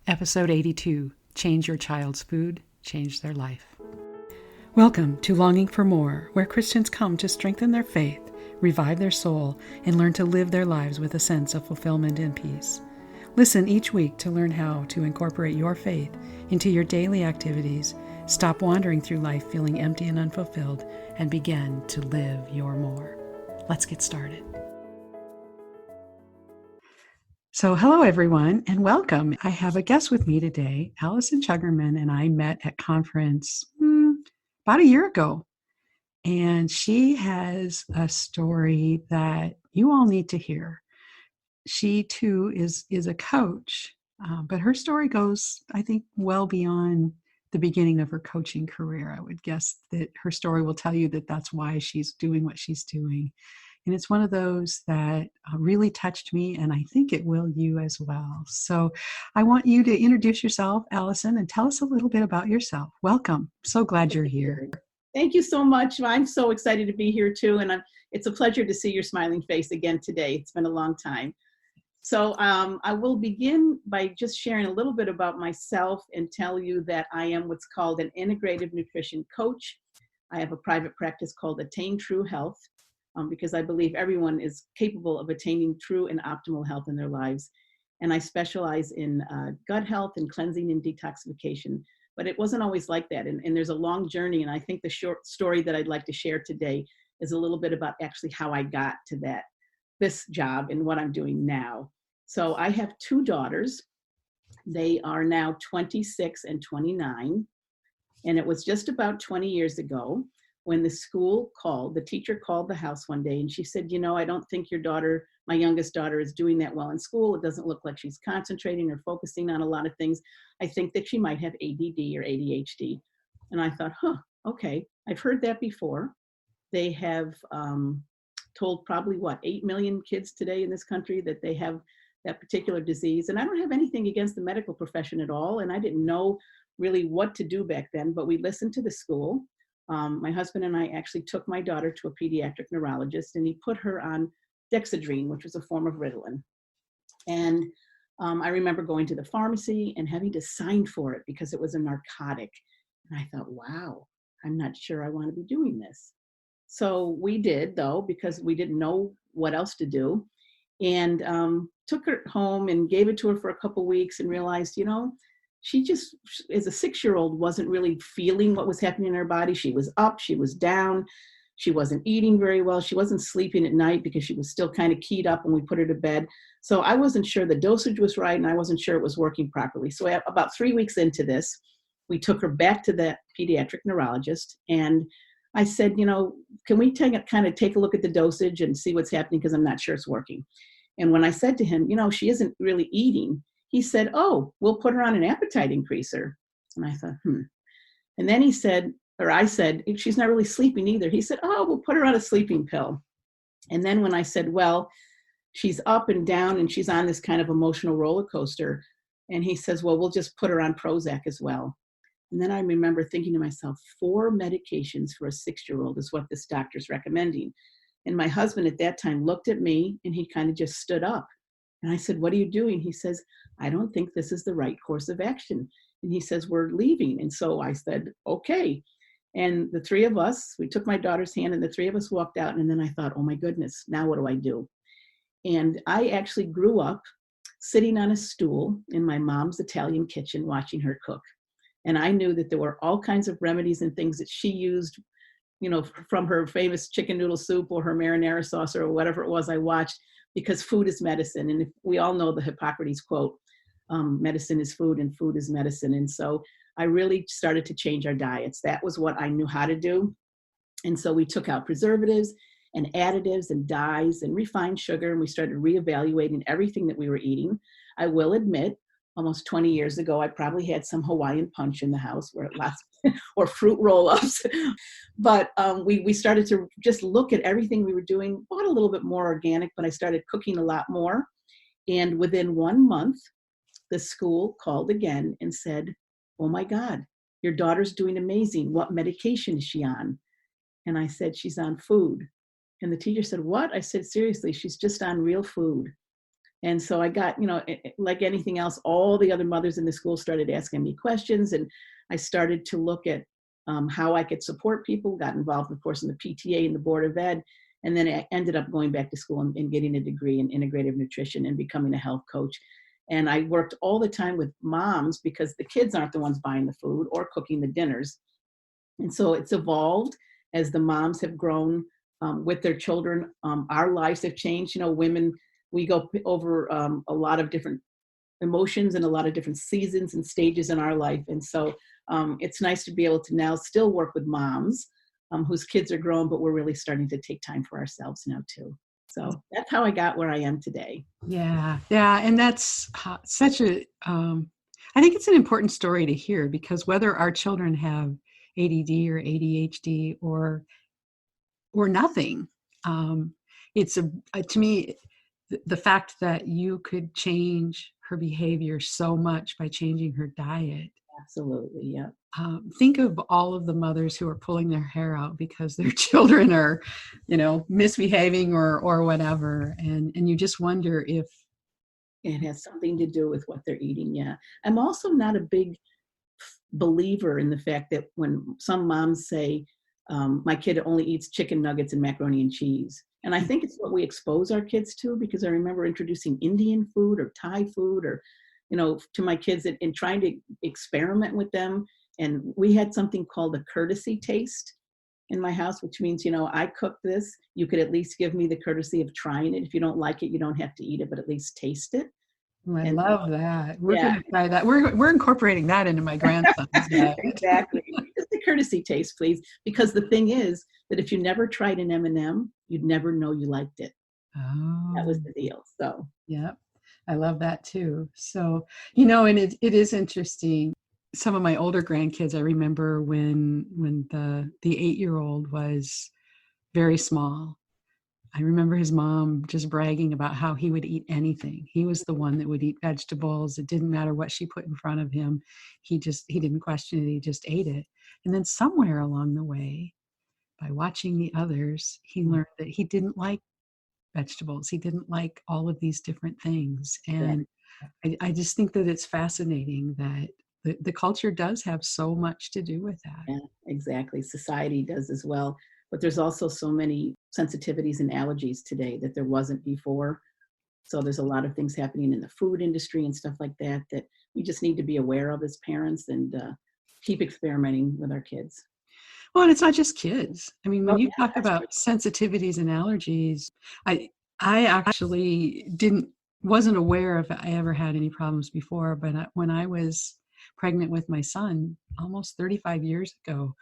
Episode 82, Change Your Child's Food, Change Their Life. Welcome to Longing for More, where Christians come to strengthen their faith, revive their soul, and learn to live their lives with a sense of fulfillment and peace. Listen each week to learn how to incorporate your faith into your daily activities, stop wandering through life feeling empty and unfulfilled, and begin to live your more. Let's get started. So hello, everyone, and welcome. I have a guest with me today. Alyson Chugerman and I met at conference about a year ago, and she has a story that you all need to hear. She, too, is a coach, but her story goes, I think, well beyond the beginning of her coaching career. I would guess that her story will tell you that that's why she's doing what she's doing. And it's one of those that really touched me, and I think it will you as well. So I want you to introduce yourself, Alyson, and tell us a little bit about yourself. Welcome. So glad you're here. Thank you so much. I'm so excited to be here too, and it's a pleasure to see your smiling face again today. It's been a long time. So I will begin by just sharing a little bit about myself and tell you that I am what's called an integrative nutrition coach. I have a private practice called Attain True Health. Because I believe everyone is capable of attaining true and optimal health in their lives. And I specialize in gut health and cleansing and detoxification. But it wasn't always like that. And there's a long journey. And I think the short story that I'd like to share today is a little bit about actually how I got to this job and what I'm doing now. So I have two daughters. They are now 26 and 29. And it was just about 20 years ago when the teacher called the house one day and she said, I don't think your daughter, my youngest daughter, is doing that well in school. It doesn't look like she's concentrating or focusing on a lot of things. I think that she might have ADD or ADHD. And I thought, okay, I've heard that before. They have told probably 8 million kids today in this country that they have that particular disease. And I don't have anything against the medical profession at all. And I didn't know really what to do back then, but we listened to the school. My husband and I actually took my daughter to a pediatric neurologist, and he put her on Dexedrine, which was a form of Ritalin. And I remember going to the pharmacy and having to sign for it because it was a narcotic. And I thought, wow, I'm not sure I want to be doing this. So we did, though, because we didn't know what else to do, and took her home and gave it to her for a couple weeks and realized, she just, as a 6-year-old, wasn't really feeling what was happening in her body. She was up, she was down, she wasn't eating very well, she wasn't sleeping at night because she was still kind of keyed up when we put her to bed. So I wasn't sure the dosage was right, and I wasn't sure it was working properly. So about 3 weeks into this, we took her back to the pediatric neurologist, and I said, can we kind of take a look at the dosage and see what's happening, because I'm not sure it's working. And when I said to him, she isn't really eating, he said, we'll put her on an appetite increaser. And I thought, And then I said, she's not really sleeping either. He said, we'll put her on a sleeping pill. And then when I said, well, she's up and down and she's on this kind of emotional roller coaster. And he says, well, we'll just put her on Prozac as well. And then I remember thinking to myself, 4 medications for a 6-year-old is what this doctor's recommending. And my husband at that time looked at me and he kind of just stood up. And I said, what are you doing? He says, I don't think this is the right course of action. And he says, we're leaving. And so I said, okay. And the 3 of us, we took my daughter's hand and the 3 of us walked out. And then I thought, oh my goodness, now what do I do? And I actually grew up sitting on a stool in my mom's Italian kitchen watching her cook. And I knew that there were all kinds of remedies and things that she used, from her famous chicken noodle soup or her marinara sauce or whatever it was I watched, because food is medicine. And we all know the Hippocrates quote, medicine is food and food is medicine. And so I really started to change our diets. That was what I knew how to do. And so we took out preservatives and additives and dyes and refined sugar, and we started reevaluating everything that we were eating. I will admit, almost 20 years ago, I probably had some Hawaiian punch in the house or fruit roll-ups. But we started to just look at everything we were doing, bought a little bit more organic, but I started cooking a lot more. And within 1 month, the school called again and said, oh my God, your daughter's doing amazing. What medication is she on? And I said, she's on food. And the teacher said, what? I said, seriously, she's just on real food. And so I got, like anything else, all the other mothers in the school started asking me questions, and I started to look at how I could support people, got involved, of course, in the PTA and the Board of Ed, and then I ended up going back to school and getting a degree in integrative nutrition and becoming a health coach. And I worked all the time with moms because the kids aren't the ones buying the food or cooking the dinners. And so it's evolved as the moms have grown with their children. Our lives have changed. Women, we go over a lot of different emotions and a lot of different seasons and stages in our life. And so it's nice to be able to now still work with moms whose kids are grown, but we're really starting to take time for ourselves now too. So that's how I got where I am today. Yeah. Yeah. And that's such I think it's an important story to hear, because whether our children have ADD or ADHD or nothing, it's to me, the fact that you could change her behavior so much by changing her diet. Absolutely. Yeah. Think of all of the mothers who are pulling their hair out because their children are, misbehaving or whatever. And you just wonder if it has something to do with what they're eating. Yeah. I'm also not a big believer in the fact that when some moms say, my kid only eats chicken nuggets and macaroni and cheese. And I think it's what we expose our kids to, because I remember introducing Indian food or Thai food or, to my kids and trying to experiment with them. And we had something called a courtesy taste in my house, which means, I cooked this. You could at least give me the courtesy of trying it. If you don't like it, you don't have to eat it, but at least taste it. I And love that. We're yeah, going to try that. We're incorporating that into my grandson's diet. exactly. Just a courtesy taste, please. Because the thing is that if you never tried an M&M, you'd never know you liked it. That was Oh, the deal. So yeah. I love that too. So, and it is interesting. Some of my older grandkids, I remember when the 8-year-old was very small. I remember his mom just bragging about how he would eat anything. He was the one that would eat vegetables. It didn't matter what she put in front of him. He didn't question it. He just ate it. And then somewhere along the way, by watching the others, he learned that he didn't like vegetables. He didn't like all of these different things. yeah, And I just think that it's fascinating that the culture does have so much to do with that. yeah, exactly. Society does as well. But there's also so many sensitivities and allergies today that there wasn't before. So there's a lot of things happening in the food industry and stuff like that that we just need to be aware of as parents and keep experimenting with our kids. Well, and it's not just kids. I mean, when Oh, you yeah, talk that's true. about sensitivities and allergies, I I actually wasn't aware if I ever had any problems before, but when I was pregnant with my son almost 35 years ago,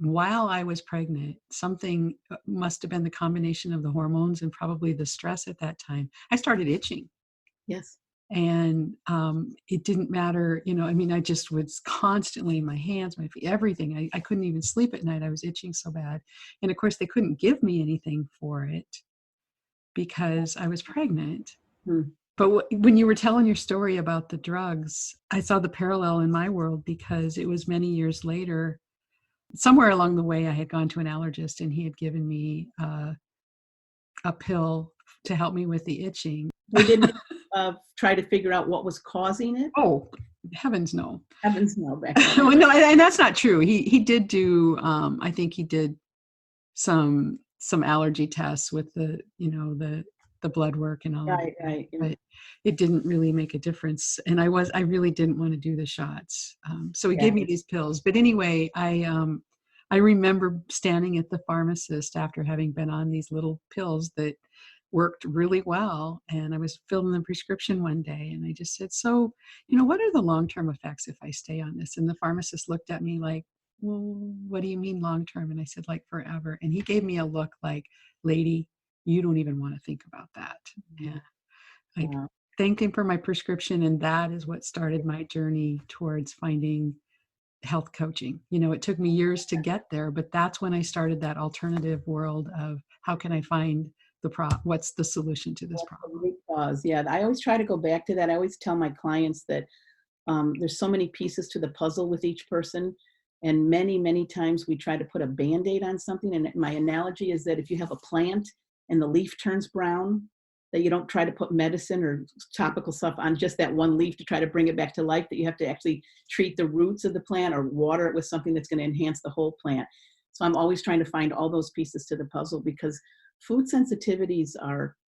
while I was pregnant, something must have been the combination of the hormones and probably the stress at that time. I started itching. Yes. And it didn't matter, I mean, I just was constantly, my hands, my feet, everything. I couldn't even sleep at night. I was itching so bad. And of course, they couldn't give me anything for it because I was pregnant. Hmm. But when you were telling your story about the drugs, I saw the parallel in my world, because it was many years later, somewhere along the way, I had gone to an allergist and he had given me a pill to help me with the itching. They didn't try to figure out what was causing it. Oh, heavens no. Heavens no, back then. Well, no, and that's not true. He did do. I think he did some allergy tests with the blood work and all of Right, that, right. Yeah. but it didn't really make a difference. And I really didn't want to do the shots. So he Yeah. gave me these pills. But anyway, I remember standing at the pharmacist after having been on these little pills that worked really well. And I was filling the prescription one day and I just said, so, what are the long-term effects if I stay on this? And the pharmacist looked at me like, well, what do you mean long-term? And I said, like forever. And he gave me a look like, lady, you don't even want to think about that. And I Wow. thanked him for my prescription. And that is what started my journey towards finding health coaching. It took me years to get there, but that's when I started that alternative world of how can I find what's the solution to this That's the problem? root cause. Yeah, I always try to go back to that. I always tell my clients that there's so many pieces to the puzzle with each person. And many, many times we try to put a Band-Aid on something. And my analogy is that if you have a plant and the leaf turns brown, that you don't try to put medicine or topical stuff on just that one leaf to try to bring it back to life, that you have to actually treat the roots of the plant or water it with something that's going to enhance the whole plant. So I'm always trying to find all those pieces to the puzzle, because food sensitivities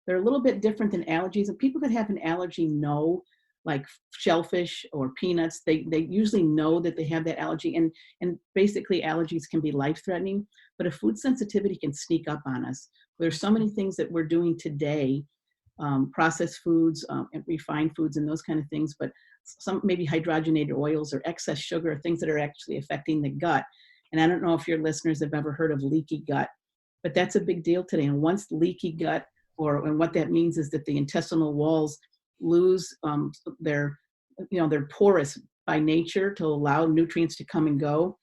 they're a little bit different than allergies. And people that have an allergy know, like shellfish or peanuts, they usually know that they have that allergy. And basically allergies can be life-threatening, but a food sensitivity can sneak up on us. There's so many things that we're doing today, processed foods, and refined foods and those kind of things, but some maybe hydrogenated oils or excess sugar, things that are actually affecting the gut. And I don't know if your listeners have ever heard of leaky gut, but that's a big deal today. And once leaky gut, and what that means is that the intestinal walls lose they're porous by nature to allow nutrients to come and go.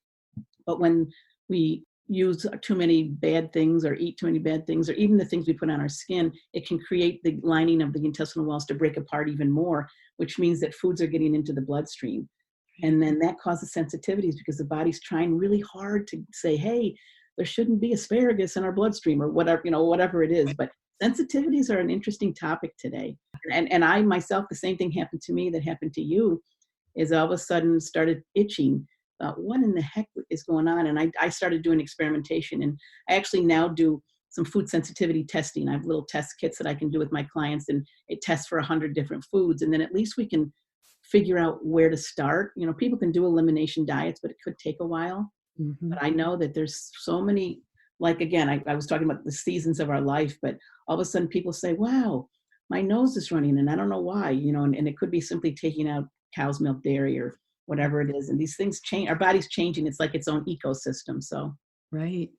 But when we use too many bad things or eat too many bad things, or even the things we put on our skin, it can create the lining of the intestinal walls to break apart even more, which means that foods are getting into the bloodstream. And then that causes sensitivities, because the body's trying really hard to say, hey, there shouldn't be asparagus in our bloodstream, or whatever it is. But sensitivities are an interesting topic today. And I myself, the same thing happened to me that happened to you, is all of a sudden started itching. What in the heck is going on? And I started doing experimentation, and I actually now do some food sensitivity testing. I have little test kits that I can do with my clients, and it tests for 100 different foods. And then at least we can figure out where to start. People can do elimination diets, but it could take a while. Mm-hmm. But I know that there's so many, like, again, I was talking about the seasons of our life, but all of a sudden people say, wow, my nose is running and I don't know why, and it could be simply taking out cow's milk, dairy, or whatever it is. And these things change, our body's changing. It's like its own ecosystem. So. Right.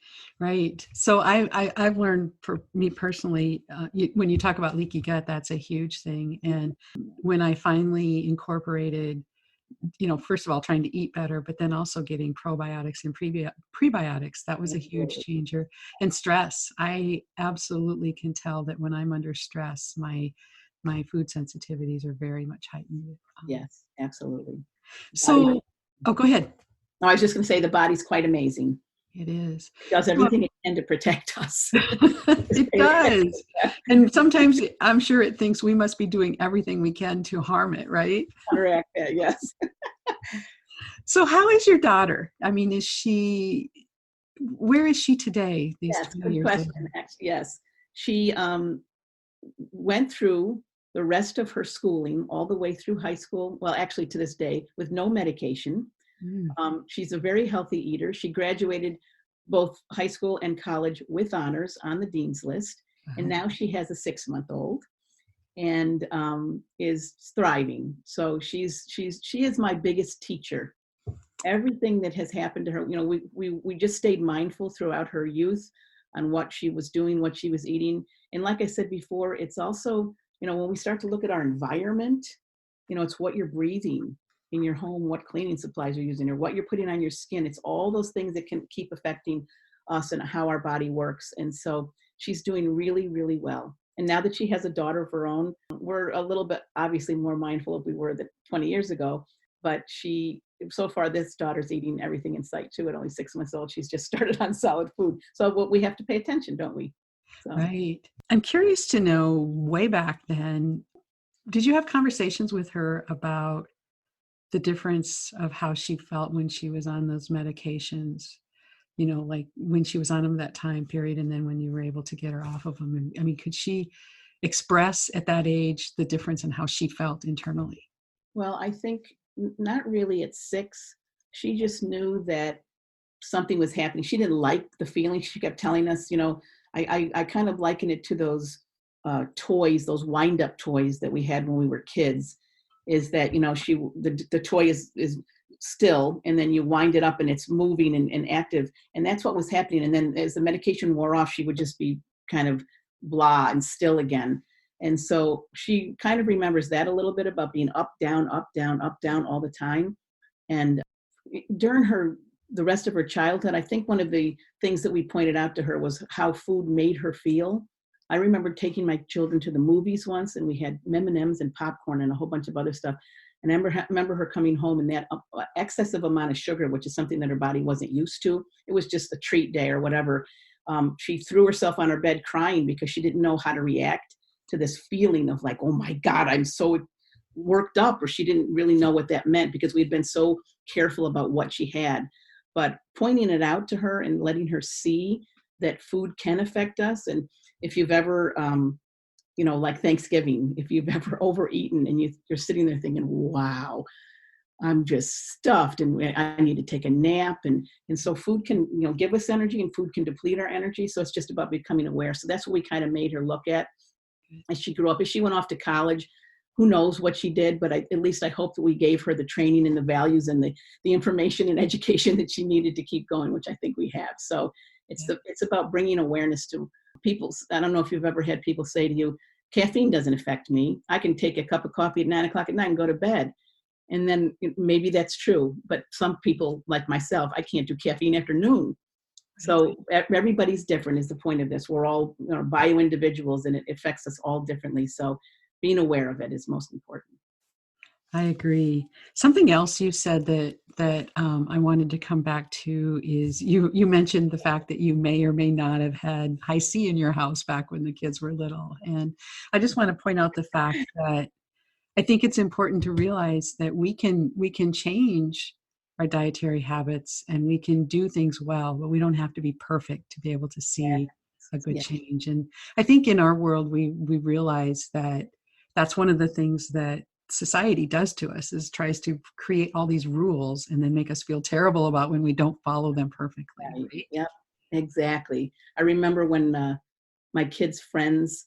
So I've learned, for me personally, when you talk about leaky gut, that's a huge thing. And when I finally incorporated, first of all, trying to eat better, but then also getting probiotics and prebiotics, that was a huge changer. And stress, I absolutely can tell that when I'm under stress, my food sensitivities are very much heightened. Yes, absolutely. So, go ahead. No, I was just going to say the body's quite amazing. It is. It does everything it can to protect us. It does. And sometimes I'm sure it thinks we must be doing everything we can to harm it, right? Correct. Yes. So how is your daughter? I mean, where is she today? Yes, good question. Yes. She went through the rest of her schooling all the way through high school. Well, actually to this day, with no medication. She's a very healthy eater. She graduated both high school and college with honors on the dean's list. And now she has a 6-month-old and is thriving. So she is my biggest teacher. Everything that has happened to her, we just stayed mindful throughout her youth on what she was doing, what she was eating. And like I said before, it's also, when we start to look at our environment, it's what you're breathing in your home, what cleaning supplies you're using, or what you're putting on your skin. It's all those things that can keep affecting us and how our body works. And so she's doing really, really well. And now that she has a daughter of her own, we're a little bit obviously more mindful if we were 20 years ago. But so far, this daughter's eating everything in sight too. At only 6 months old, she's just started on solid food. So we have to pay attention, don't we? So. Right. I'm curious to know, way back then, did you have conversations with her about the difference of how she felt when she was on those medications, like when she was on them that time period, and then when you were able to get her off of them? And I mean, could she express at that age the difference in how she felt internally? Well, I think not really at 6. She just knew that something was happening. She didn't like the feeling. She kept telling us, I kind of liken it to those toys, those wind-up toys that we had when we were kids. Is that, the toy is still, and then you wind it up and it's moving and active. And that's what was happening. And then as the medication wore off, she would just be kind of blah and still again. And so she kind of remembers that a little bit, about being up, down, up, down, up, down all the time. And during the rest of her childhood, I think one of the things that we pointed out to her was how food made her feel. I remember taking my children to the movies once, and we had M&Ms and popcorn and a whole bunch of other stuff. And I remember her coming home, and that excessive amount of sugar, which is something that her body wasn't used to. It was just a treat day or whatever. She threw herself on her bed crying because she didn't know how to react to this feeling of like, oh my God, I'm so worked up, or she didn't really know what that meant because we'd been so careful about what she had. But pointing it out to her and letting her see that food can affect us. And if you've ever, like Thanksgiving, if you've ever overeaten and you're sitting there thinking, wow, I'm just stuffed and I need to take a nap. And so food can, give us energy, and food can deplete our energy. So it's just about becoming aware. So that's what we kind of made her look at as she grew up. As she went off to college, who knows what she did, but at least I hope that we gave her the training and the values and the information and education that she needed to keep going, which I think we have. So it's about bringing awareness to people. I don't know if you've ever had people say to you, caffeine doesn't affect me. I can take a cup of coffee at 9:00 at night and go to bed. And then maybe that's true, but some people like myself, I can't do caffeine after noon. So everybody's different is the point of this. We're all bio individuals, and it affects us all differently. So being aware of it is most important. I agree. Something else you said that I wanted to come back to is you mentioned the fact that you may or may not have had high C in your house back when the kids were little. And I just want to point out the fact that I think it's important to realize that we can change our dietary habits and we can do things well, but we don't have to be perfect to be able to see a good change. And I think in our world, we realize that that's one of the things that society does to us, is tries to create all these rules and then make us feel terrible about when we don't follow them perfectly. Right? Yep, exactly. I remember when my kids' friends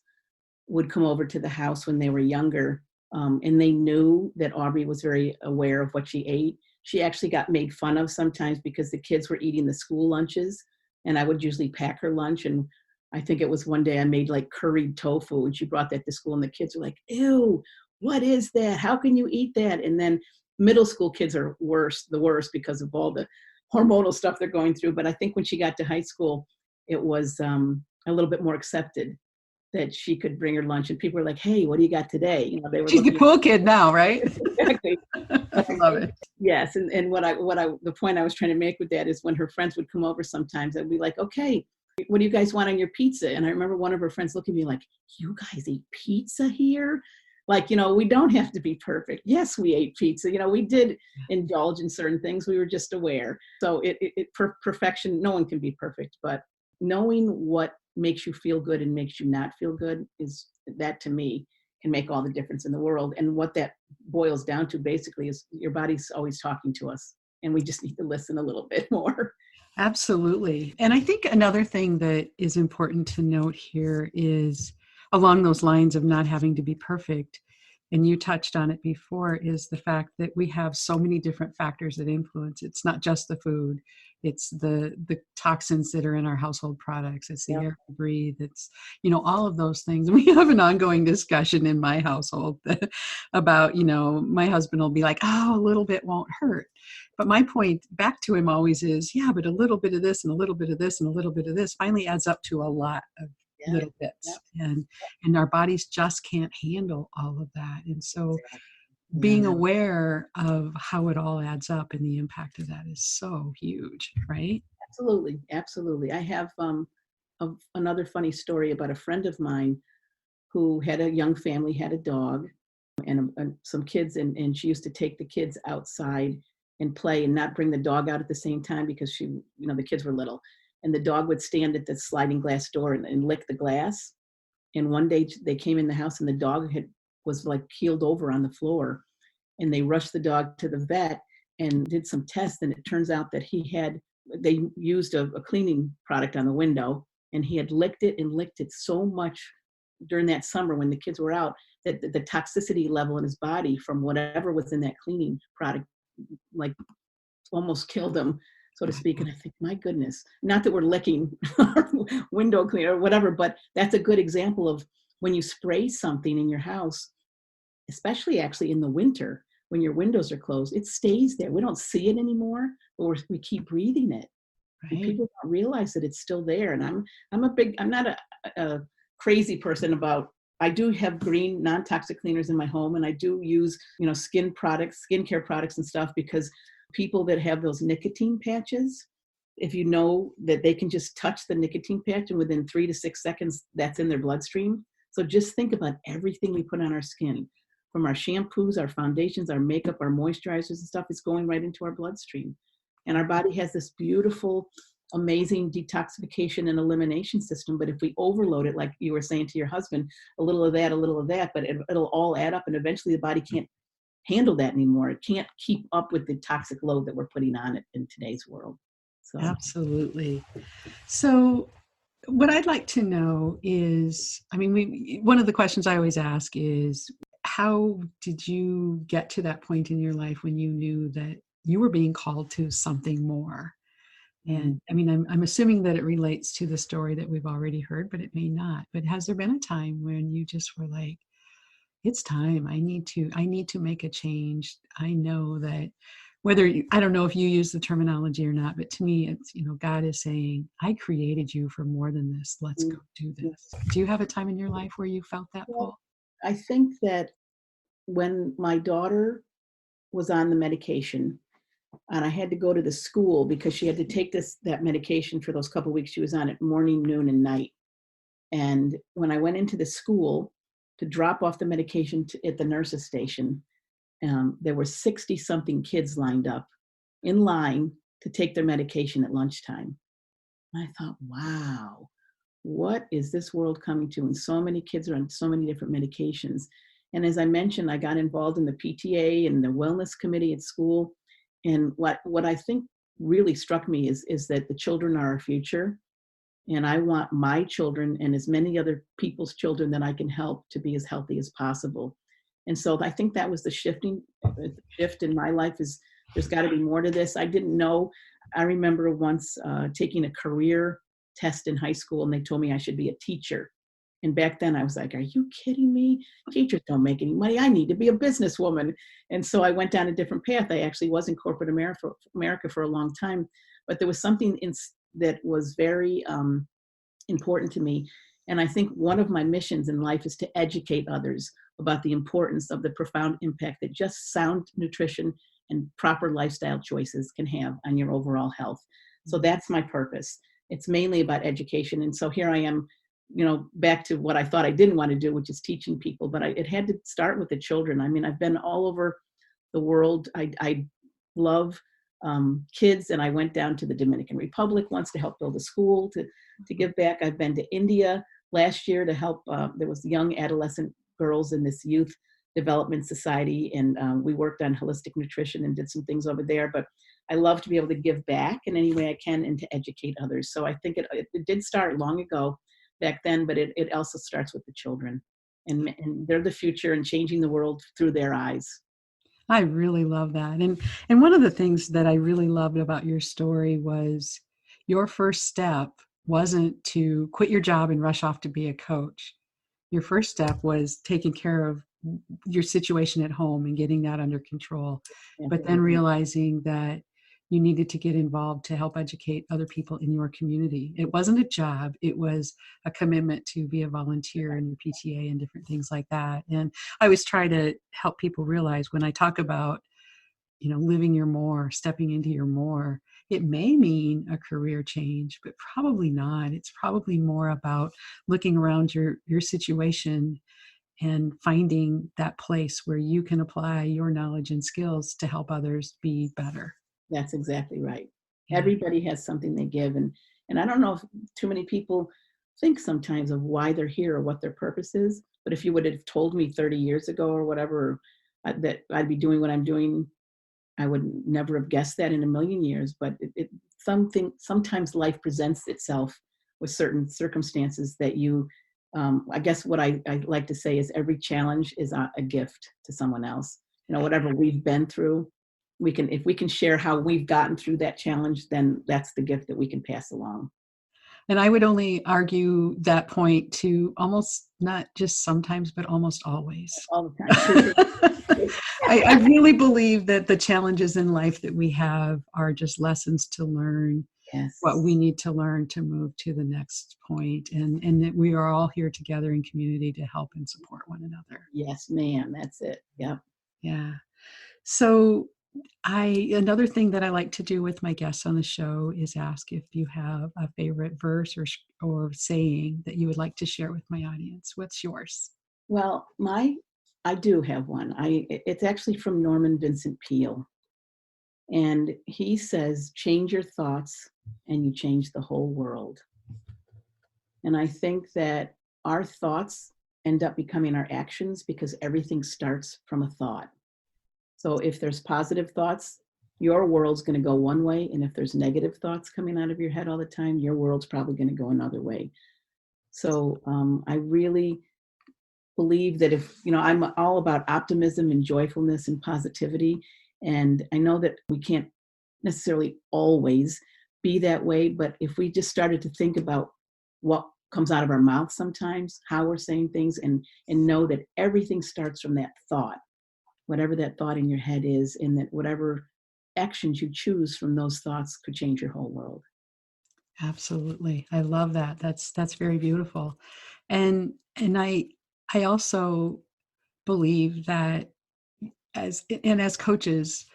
would come over to the house when they were younger, and they knew that Aubrey was very aware of what she ate. She actually got made fun of sometimes because the kids were eating the school lunches, and I would usually pack her lunch. And I think it was one day I made like curried tofu, and she brought that to school, and the kids were like, ew, what is that? How can you eat that? And then middle school kids are the worst because of all the hormonal stuff they're going through. But I think when she got to high school, it was a little bit more accepted that she could bring her lunch, and people were like, hey, what do you got today? They were She's the cool kid now, right? Exactly. I love it. Yes. And the point I was trying to make with that is when her friends would come over sometimes, I'd be like, okay, what do you guys want on your pizza? And I remember one of her friends looking at me like, you guys eat pizza here? Like, we don't have to be perfect. Yes, we ate pizza. We did indulge in certain things. We were just aware. So perfection, no one can be perfect, but knowing what makes you feel good and makes you not feel good is that, to me, can make all the difference in the world. And what that boils down to basically is your body's always talking to us, and we just need to listen a little bit more. Absolutely. And I think another thing that is important to note here is along those lines of not having to be perfect, and you touched on it before, is the fact that we have so many different factors that influence. It's not just the food. It's the toxins that are in our household products. It's the air we breathe. It's, all of those things. We have an ongoing discussion in my household about, my husband will be like, oh, a little bit won't hurt. But my point back to him always is, yeah, but a little bit of this and a little bit of this and a little bit of this finally adds up to a lot of little bits. And our bodies just can't handle all of that. And so being aware of how it all adds up and the impact of that is so huge, right? Absolutely. Absolutely. I have another funny story about a friend of mine who had a young family, had a dog and some kids, and she used to take the kids outside and play and not bring the dog out at the same time because the kids were little. And the dog would stand at the sliding glass door and lick the glass. And one day they came in the house and the dog was like keeled over on the floor. And they rushed the dog to the vet and did some tests. And it turns out that they used a cleaning product on the window, and he had licked it so much during that summer when the kids were out that the toxicity level in his body from whatever was in that cleaning product, like, almost killed him, so to speak. And I think, my goodness, not that we're licking window cleaner or whatever, but that's a good example of when you spray something in your house, especially actually in the winter, when your windows are closed, it stays there. We don't see it anymore, but we keep breathing it. Right. And people don't realize that it's still there. And I'm not a crazy person about, I do have green non-toxic cleaners in my home, and I do use, skincare products and stuff, because people that have those nicotine patches, if you know that they can just touch the nicotine patch and within 3 to 6 seconds, that's in their bloodstream. So just think about everything we put on our skin, from our shampoos, our foundations, our makeup, our moisturizers and stuff is going right into our bloodstream. And our body has this beautiful, amazing detoxification and elimination system. But if we overload it, like you were saying to your husband, a little of that, but it'll all add up. And eventually the body can't handle that anymore. It can't keep up with the toxic load that we're putting on it in today's world. So Absolutely. So what I'd like to know is, I mean, one of the questions I always ask is, how did you get to that point in your life when you knew that you were being called to something more? And I mean, I'm assuming that it relates to the story that we've already heard, but it may not. But has there been a time when you just were like, it's time. I need to make a change. I know that I don't know if you use the terminology or not, but to me, it's, God is saying, I created you for more than this. Let's go do yeah. this. Do you have a time in your life where you felt that Well, pull? I think that when my daughter was on the medication, and I had to go to the school because she had to take that medication for those couple of weeks she was on it, morning, noon, and night. And when I went into the school to drop off the medication at the nurse's station, there were 60 something kids lined up in line to take their medication at lunchtime. And I thought, wow, what is this world coming to? And so many kids are on so many different medications. And as I mentioned, I got involved in the PTA and the wellness committee at school. And what I think really struck me is that the children are our future. And I want my children and as many other people's children that I can help to be as healthy as possible. And so I think that was the shift in my life is there's got to be more to this. I didn't know. I remember once taking a career test in high school and they told me I should be a teacher. And back then I was like, are you kidding me? Teachers don't make any money. I need to be a businesswoman. And so I went down a different path. I actually was in corporate America for a long time, but there was something that was very important to me. And I think one of my missions in life is to educate others about the importance of the profound impact that just sound nutrition and proper lifestyle choices can have on your overall health. So that's my purpose. It's mainly about education. And so here I am, back to what I thought I didn't want to do, which is teaching people, but it had to start with the children. I mean, I've been all over the world. I love kids, and I went down to the Dominican Republic once to help build a school to give back. I've been to India last year to help. There was young adolescent girls in this youth development society, and we worked on holistic nutrition and did some things over there. But I love to be able to give back in any way I can and to educate others. So I think it did start long ago back then, but it also starts with the children, and they're the future and changing the world through their eyes. I really love that. And one of the things that I really loved about your story was your first step wasn't to quit your job and rush off to be a coach. Your first step was taking care of your situation at home and getting that under control, but then realizing that you needed to get involved to help educate other people in your community. It wasn't a job. It was a commitment to be a volunteer in your PTA and different things like that. And I always try to help people realize when I talk about, living your more, stepping into your more, it may mean a career change, but probably not. It's probably more about looking around your situation and finding that place where you can apply your knowledge and skills to help others be better. That's exactly right. Yeah. Everybody has something they give. And I don't know if too many people think sometimes of why they're here or what their purpose is. But if you would have told me 30 years ago or whatever, that I'd be doing what I'm doing, I would never have guessed that in a million years. But sometimes life presents itself with certain circumstances that I guess what I like to say is every challenge is a gift to someone else. Whatever we've been through, if we can share how we've gotten through that challenge, then that's the gift that we can pass along. And I would only argue that point to almost not just sometimes, but almost always. All the time. I really believe that the challenges in life that we have are just lessons to learn. Yes. What we need to learn to move to the next point, and that we are all here together in community to help and support one another. Yes, ma'am. That's it. Yep. Yeah. So Another thing that I like to do with my guests on the show is ask if you have a favorite verse or saying that you would like to share with my audience. What's yours? Well, I do have one. It's actually from Norman Vincent Peale. And he says, change your thoughts and you change the whole world. And I think that our thoughts end up becoming our actions because everything starts from a thought. So if there's positive thoughts, your world's going to go one way. And if there's negative thoughts coming out of your head all the time, your world's probably going to go another way. So I really believe that I'm all about optimism and joyfulness and positivity. And I know that we can't necessarily always be that way, but if we just started to think about what comes out of our mouth sometimes, how we're saying things, and know that everything starts from that thought, whatever that thought in your head is, and that whatever actions you choose from those thoughts could change your whole world. Absolutely. I love that. That's very beautiful. And I also believe that as coaches,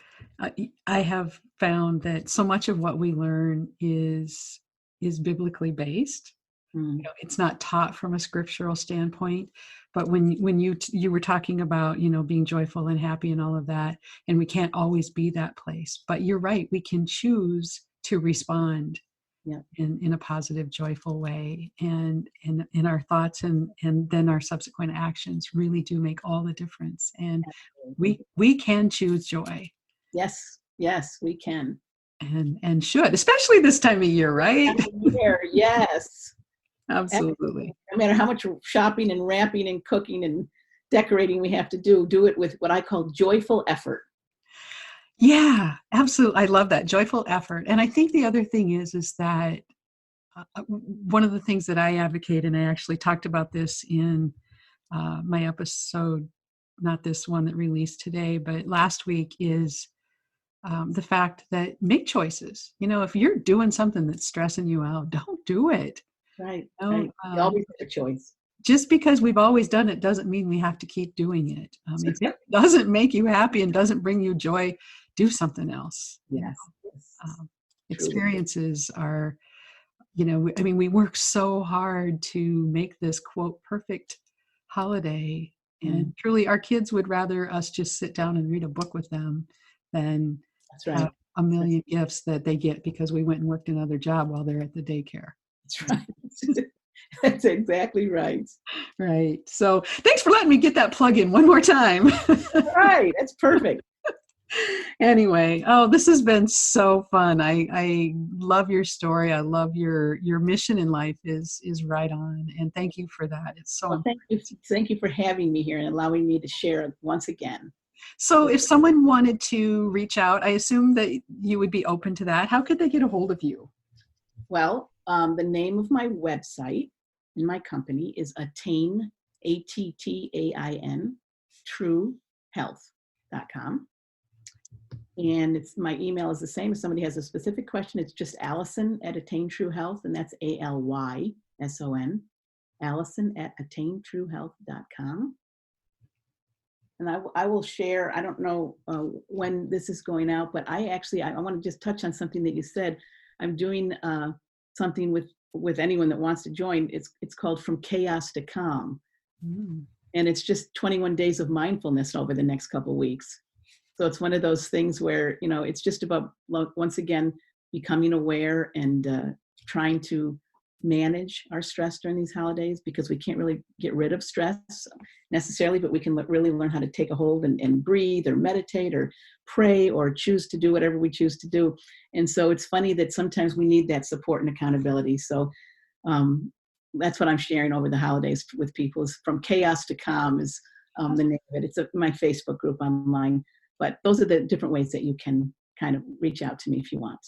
I have found that so much of what we learn is biblically based. Mm. It's not taught from a scriptural standpoint, but when you were talking about being joyful and happy and all of that, and we can't always be that place, but you're right, we can choose to respond Yeah. in a positive, joyful way, and in our thoughts and then our subsequent actions really do make all the difference. And Absolutely. we can choose joy, Yes, we can. and should, especially this time of year, right? Here, yes. Absolutely. No matter how much shopping and wrapping and cooking and decorating we have to do it with what I call joyful effort. Yeah, absolutely. I love that joyful effort. And I think the other thing is that one of the things that I advocate, and I actually talked about this in my episode, not this one that released today, but last week, is the fact that make choices. If you're doing something that's stressing you out, don't do it. Right, Don't, right. You always have a choice. just because we've always done it doesn't mean we have to keep doing it. If it Exactly. doesn't make you happy and doesn't bring you joy, do something else. Yes, Um, truly. experiences are, I mean, we work so hard to make this quote perfect holiday, Mm, and truly our kids would rather us just sit down and read a book with them than that's have right. a million gifts that they get because we went and worked another job while they're at the daycare. That's right. That's exactly right. Right. So thanks for letting me get that plug in one more time. Right. That's perfect. Anyway, this has been so fun. I love your story. I love your mission in life is right on. And thank you for that. It's so Well, important. thank you for having me here and allowing me to share once again. So if someone wanted to reach out, I assume that you would be open to that. How could they get a hold of you? Well, the name of my website in my company is Attain, Attain, truehealth.com. And my email is the same. If somebody has a specific question, it's just Alyson at Attain True Health, and that's ALYSON, Alyson at attaintruehealth.com. And I will share, I don't know when this is going out, but I want to just touch on something that you said. I'm doing something with anyone that wants to join. It's called From Chaos to Calm. Mm. And it's just 21 days of mindfulness over the next couple of weeks. So it's one of those things where, it's just about, once again, becoming aware and trying to manage our stress during these holidays, because we can't really get rid of stress necessarily, but we can really learn how to take a hold and breathe or meditate or pray or choose to do whatever we choose to do. And so it's funny that sometimes we need that support and accountability. So that's what I'm sharing over the holidays with people, is From Chaos to Calm is the name of it. It's my Facebook group online. But those are the different ways that you can kind of reach out to me if you want.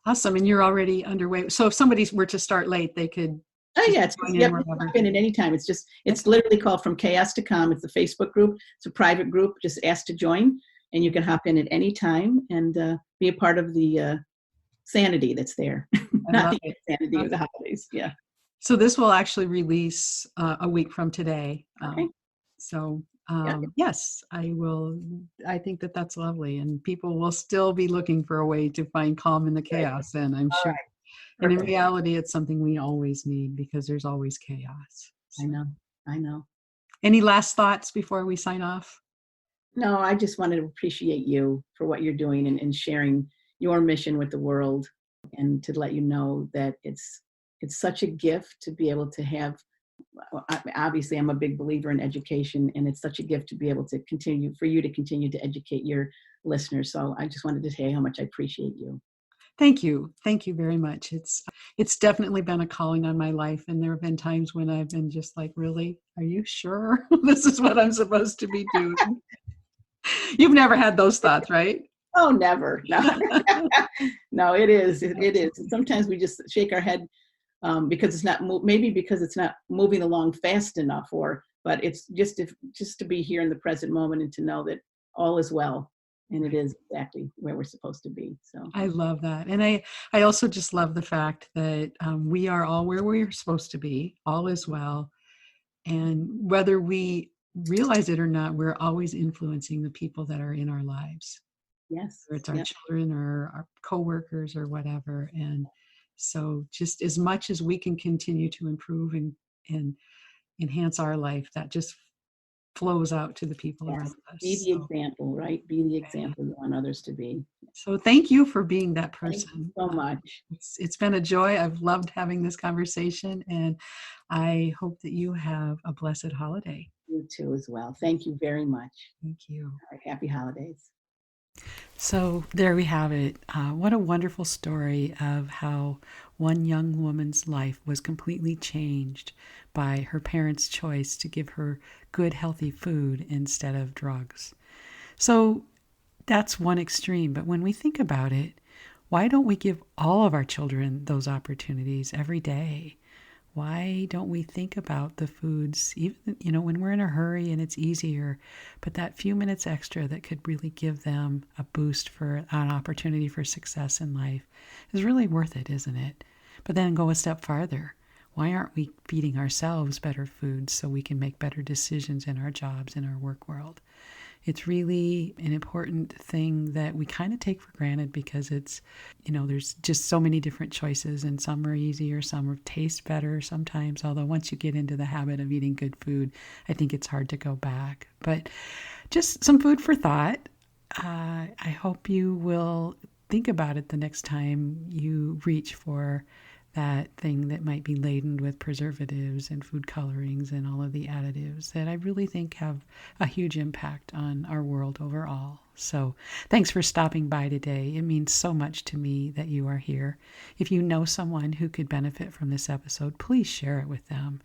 Awesome. And you're already underway. So if somebody were to start late, they could Oh yeah, join in you wherever. can hop in at any time. It's literally called From Chaos to Calm. It's a Facebook group. It's a private group. Just ask to join, and you can hop in at any time and be a part of the sanity that's there. Not the sanity of the holidays. Yeah. So this will actually release a week from today. Okay. So Yeah, Yes, I will. I think that that's lovely, and people will still be looking for a way to find calm in the good. chaos. And I'm All sure, right. and in Perfect. reality, it's something we always need because there's always chaos. I So, know. I know. any last thoughts before we sign off? No, I just wanted to appreciate you for what you're doing and sharing your mission with the world, and to let you know that it's such a gift to be able to have. Obviously, I'm a big believer in education, and it's such a gift to be able to continue for you to continue to educate your listeners. So I just wanted to say how much I appreciate you. Thank you. Thank you very much. It's definitely been a calling on my life, and there have been times when I've been just like, really? Are you sure this is what I'm supposed to be doing? You've never had those thoughts, right? Oh, never. No, no, it is. It is. And sometimes we just shake our head because it's not maybe because it's not moving along fast enough, or but it's just to be here in the present moment and to know that all is well, and it Right. is exactly where we're supposed to be. So I love that. And I also just love the fact that we are all where we're supposed to be. All is well. And whether we realize it or not, we're always influencing the people that are in our lives, yes, whether it's our yeah, children or our coworkers or whatever. And so just as much as we can continue to improve and enhance our life, that just flows out to the people yes. around Be us. the So, example, right? Be the example you want others to be. so thank you for being that Thank you person. so much. It's been a joy. I've loved having this conversation, and I hope that you have a blessed holiday. You too, as well. Thank you very much. Thank you. All right, happy holidays. So there we have it. What a wonderful story of how one young woman's life was completely changed by her parents' choice to give her good, healthy food instead of drugs. So that's one extreme. But when we think about it, why don't we give all of our children those opportunities every day? Why don't we think about the foods, even, when we're in a hurry and it's easier, but that few minutes extra that could really give them a boost for an opportunity for success in life is really worth it, isn't it? But then go a step farther. Why aren't we feeding ourselves better foods so we can make better decisions in our jobs, in our work world? It's really an important thing that we kind of take for granted because there's just so many different choices, and some are easier, some taste better sometimes. Although once you get into the habit of eating good food, I think it's hard to go back. But just some food for thought. I hope you will think about it the next time you reach for that thing that might be laden with preservatives and food colorings and all of the additives that I really think have a huge impact on our world overall. So thanks for stopping by today. It means so much to me that you are here. If you know someone who could benefit from this episode, please share it with them.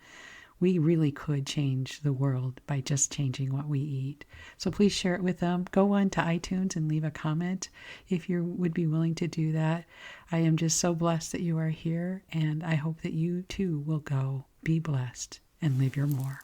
We really could change the world by just changing what we eat. So please share it with them. Go on to iTunes and leave a comment if you would be willing to do that. I am just so blessed that you are here, and I hope that you too will go be blessed and live your more.